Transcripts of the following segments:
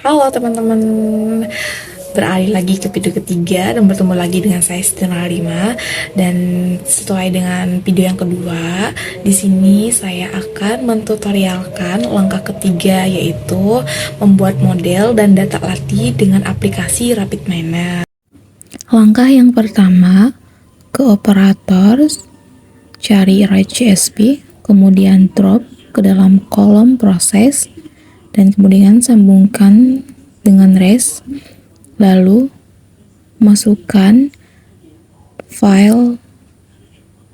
Halo teman-teman, beralih lagi ke video ketiga dan bertemu lagi dengan saya Siti Nurhalima. Dan sesuai dengan video yang kedua, di sini saya akan mentutorialkan langkah ketiga, yaitu membuat model dan data latih dengan aplikasi RapidMiner. Langkah yang pertama, ke operator, cari write.csp, kemudian drop ke dalam kolom proses, dan kemudian sambungkan dengan res, lalu masukkan file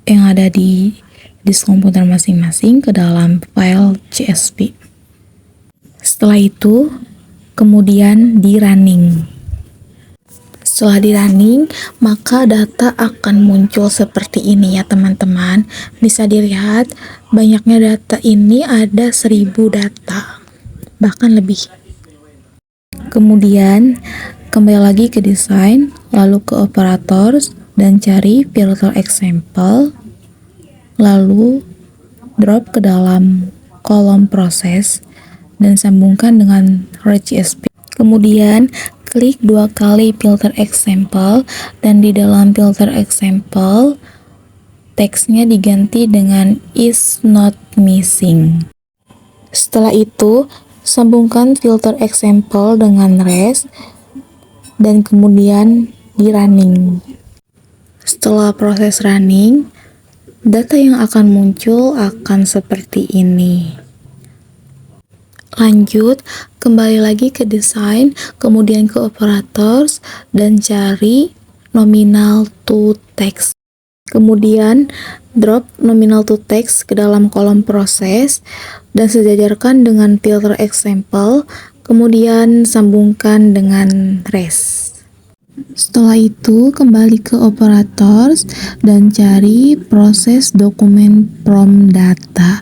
yang ada di disk komputer masing-masing ke dalam file CSV. Setelah itu kemudian di running. Setelah di running, maka data akan muncul seperti ini ya teman-teman. Bisa dilihat banyaknya data ini, ada 1000 data, bahkan lebih. Kemudian kembali lagi ke desain, lalu ke operators dan cari filter example, lalu drop ke dalam kolom proses dan sambungkan dengan write.csp. Kemudian klik 2 kali filter example, dan di dalam filter example teksnya diganti dengan is not missing. Setelah itu sambungkan filter example dengan res dan kemudian di running. Setelah proses running, data yang akan muncul akan seperti ini. Lanjut, kembali lagi ke desain, kemudian ke operators dan cari nominal to text. Kemudian drop nominal to text ke dalam kolom proses dan sejajarkan dengan filter example, kemudian sambungkan dengan res. Setelah itu kembali ke operators dan cari proses dokumen from data.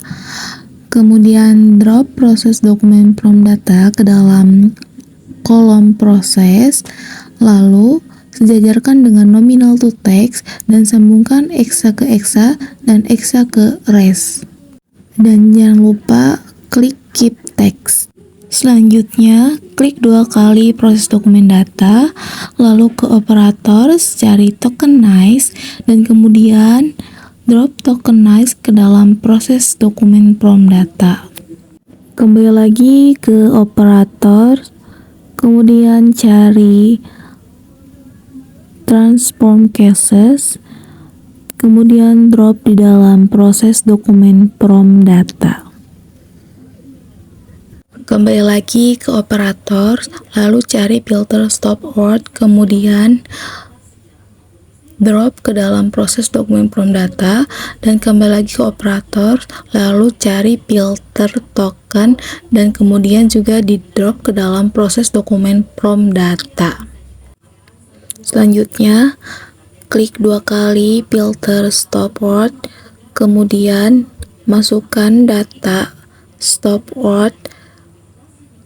Kemudian drop proses dokumen from data ke dalam kolom proses, lalu sejajarkan dengan nominal to text dan sambungkan exa ke exa dan exa ke res. Dan jangan lupa klik keep text. Selanjutnya, klik 2 kali proses dokumen data, lalu ke operators, cari tokenize, dan kemudian drop tokenize ke dalam proses dokumen from data. Kembali lagi ke operator, kemudian cari transform cases, kemudian drop di dalam proses dokumen from data. Kembali lagi ke operator, lalu cari filter stop word, kemudian drop ke dalam proses dokumen from data, dan kembali lagi ke operator, lalu cari filter token, dan kemudian juga di drop ke dalam proses dokumen from data. Selanjutnya, klik 2 kali filter stop word, kemudian masukkan data stop word.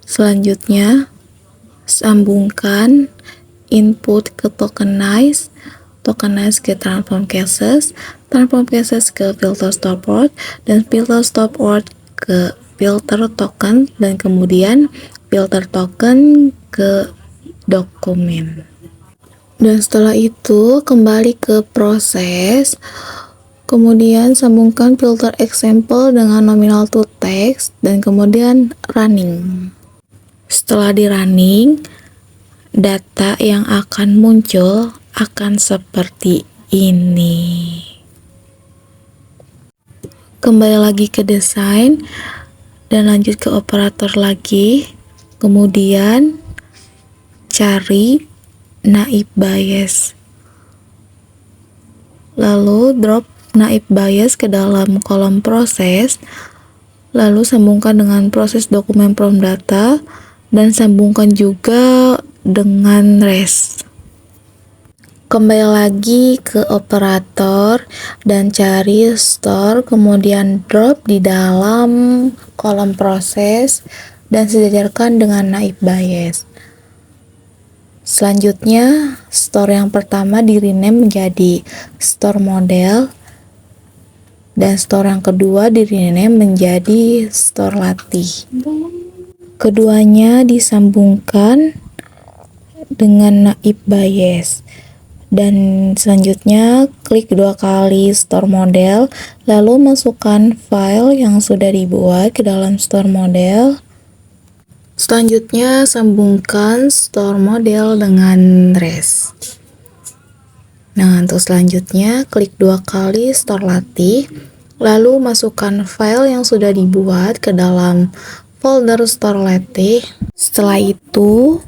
Selanjutnya, sambungkan input ke tokenize, tokenize ke transform cases ke filter stop word, dan filter stop word ke filter token, dan kemudian filter token ke dokumen. Dan setelah itu kembali ke proses, kemudian sambungkan filter example dengan nominal to text dan kemudian running. Setelah di running, data yang akan muncul akan seperti ini. Kembali lagi ke desain dan lanjut ke operator lagi, kemudian cari naib bias, lalu drop naib bias ke dalam kolom proses, lalu sambungkan dengan proses dokumen from data dan sambungkan juga dengan res. Kembali lagi ke operator dan cari store, kemudian drop di dalam kolom proses dan sejajarkan dengan naib bias. Selanjutnya, store yang pertama di rename menjadi store model, dan store yang kedua di rename menjadi store latih. Keduanya disambungkan dengan naib bias. Dan selanjutnya klik 2 kali store model, lalu masukkan file yang sudah dibuat ke dalam store model. Selanjutnya sambungkan store model dengan res. Nah, untuk selanjutnya klik 2 kali store latih, lalu masukkan file yang sudah dibuat ke dalam folder store latih. Setelah itu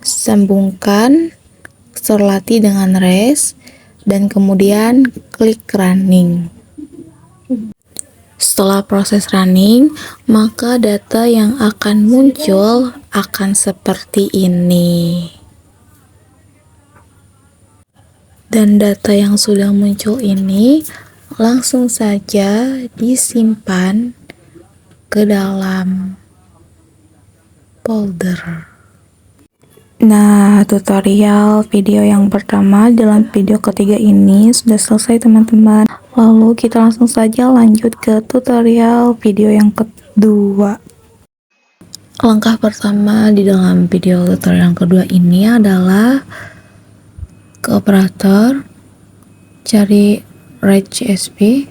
sambungkan store latih dengan res dan kemudian klik running. Setelah proses running, maka data yang akan muncul akan seperti ini. Dan data yang sudah muncul ini langsung saja disimpan ke dalam folder. Nah, tutorial video yang pertama dalam video ketiga ini sudah selesai teman-teman. Lalu kita langsung saja lanjut ke tutorial video yang kedua. Langkah pertama di dalam video tutorial yang kedua ini adalah ke operator, cari write CSV,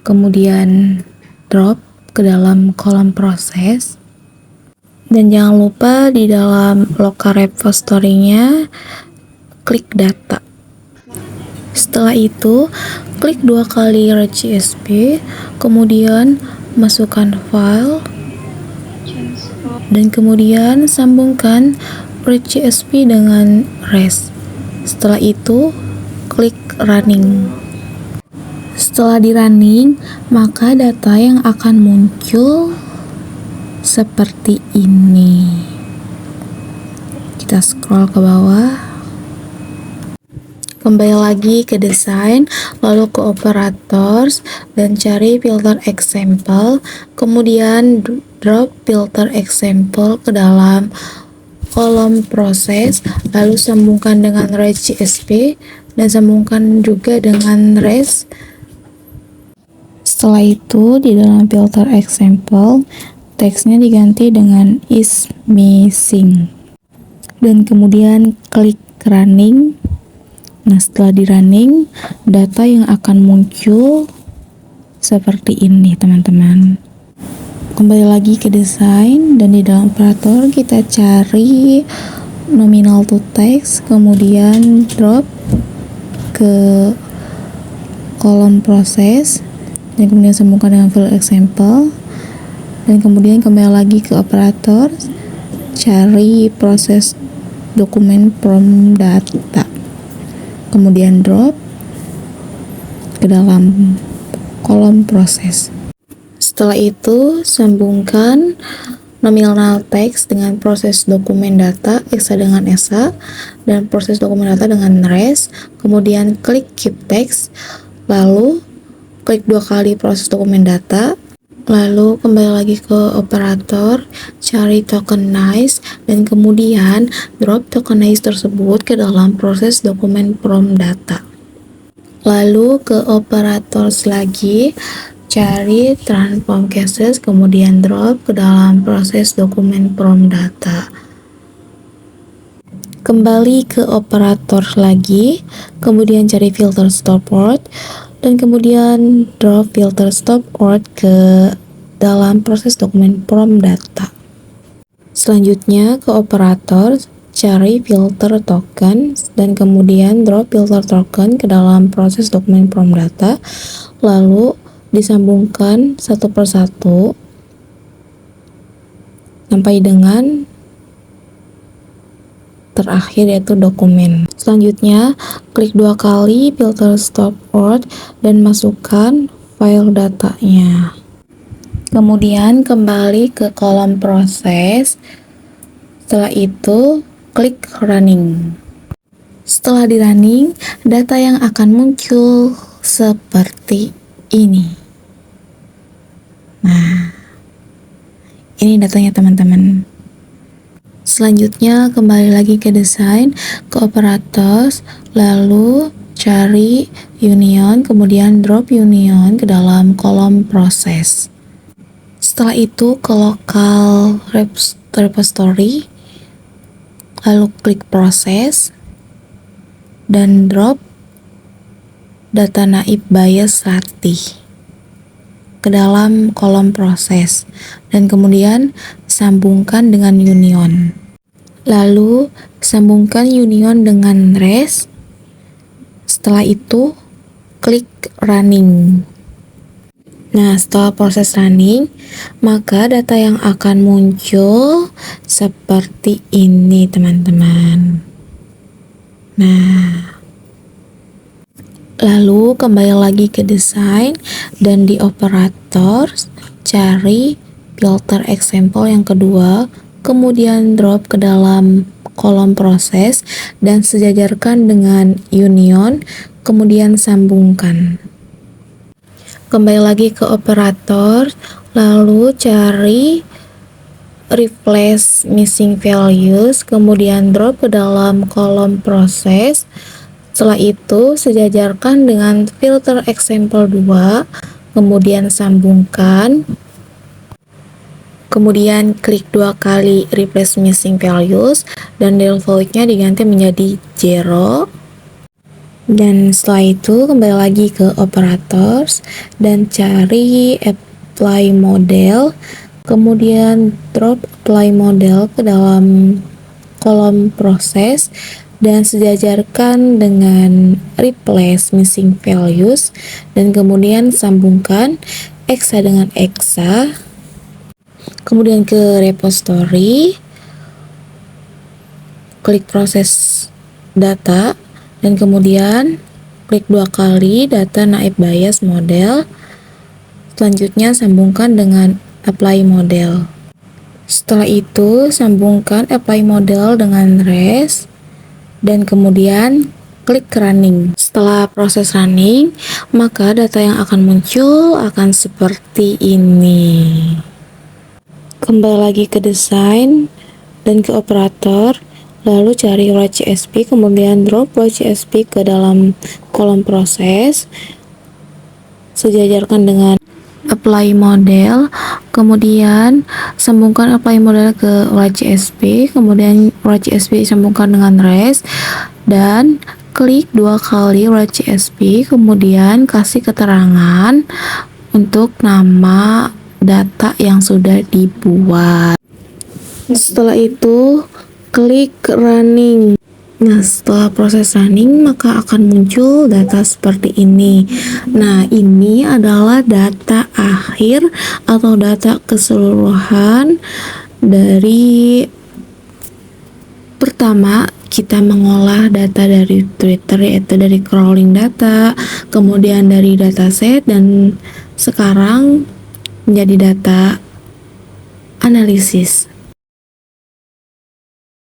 kemudian drop ke dalam kolom proses. Dan jangan lupa di dalam local repository-nya klik data. Setelah itu klik 2 kali write CSV, kemudian masukkan file dan kemudian sambungkan write CSV dengan res. Setelah itu klik running. Setelah di running, maka data yang akan muncul seperti ini. Kita scroll ke bawah, kembali lagi ke desain, lalu ke operators dan cari filter example, kemudian drop filter example ke dalam kolom proses, lalu sambungkan dengan write CSV dan sambungkan juga dengan res. Setelah itu di dalam filter example teksnya diganti dengan is missing dan kemudian klik running. Nah, setelah di running, data yang akan muncul seperti ini teman-teman. Kembali lagi ke desain dan di dalam operator kita cari nominal to text, kemudian drop ke kolom proses dan kemudian sambungkan dengan file example. Dan kemudian kembali lagi ke operator, cari proses dokumen from data, kemudian drop ke dalam kolom proses. Setelah itu sambungkan nominal text dengan proses dokumen data, EXA dengan EXA, dan proses dokumen data dengan res, kemudian klik keep text, lalu klik 2 kali proses dokumen data. Lalu kembali lagi ke operator, cari tokenize dan kemudian drop tokenize tersebut ke dalam proses dokumen from data. Lalu ke operators lagi, cari transform cases, kemudian drop ke dalam proses dokumen from data. Kembali ke operator lagi, kemudian cari filter stopword dan kemudian drop filter stopword ke dalam proses dokumen from data. Selanjutnya ke operator, cari filter token dan kemudian drop filter token ke dalam proses dokumen from data, lalu disambungkan satu persatu sampai dengan terakhir yaitu dokumen. Selanjutnya klik 2 kali filter stopword dan masukkan file datanya. Kemudian kembali ke kolom proses. Setelah itu klik running. Setelah di running, data yang akan muncul seperti ini. Nah, ini datanya teman-teman. Selanjutnya kembali lagi ke desain, ke operators, lalu cari union, kemudian drop union ke dalam kolom proses. Setelah itu ke local repository, lalu klik proses dan drop data naib bias latih ke dalam kolom proses dan kemudian sambungkan dengan union. Lalu sambungkan union dengan res. Setelah itu klik running. Nah, setelah proses running, maka data yang akan muncul seperti ini, teman-teman. Nah, lalu kembali lagi ke desain dan di operators cari filter example yang kedua, kemudian drop ke dalam kolom proses dan sejajarkan dengan union, kemudian sambungkan. Kembali lagi ke operator, lalu cari replace missing values, kemudian drop ke dalam kolom proses. Setelah itu sejajarkan dengan filter example 2, kemudian sambungkan, kemudian klik 2 kali replace missing values dan defaultnya diganti menjadi 0. Dan setelah itu kembali lagi ke operators dan cari apply model, kemudian drop apply model ke dalam kolom proses dan sejajarkan dengan replace missing values dan kemudian sambungkan exa dengan exa, kemudian ke repository, klik proses data dan kemudian klik 2 kali data naib bias model. Selanjutnya sambungkan dengan apply model. Setelah itu sambungkan apply model dengan res dan kemudian klik running. Setelah proses running, maka data yang akan muncul akan seperti ini. Kembali lagi ke desain dan ke operator, lalu cari write CSV, kemudian drop write CSV ke dalam kolom proses, sejajarkan dengan apply model, kemudian sambungkan apply model ke write CSV, kemudian write CSV sambungkan dengan res dan klik 2 kali write CSV, kemudian kasih keterangan untuk nama data yang sudah dibuat. Setelah itu klik running. Nah, setelah proses running maka akan muncul data seperti ini. Nah, ini adalah data akhir atau data keseluruhan dari pertama kita mengolah data dari Twitter, yaitu dari crawling data, kemudian dari dataset, dan sekarang menjadi data analisis.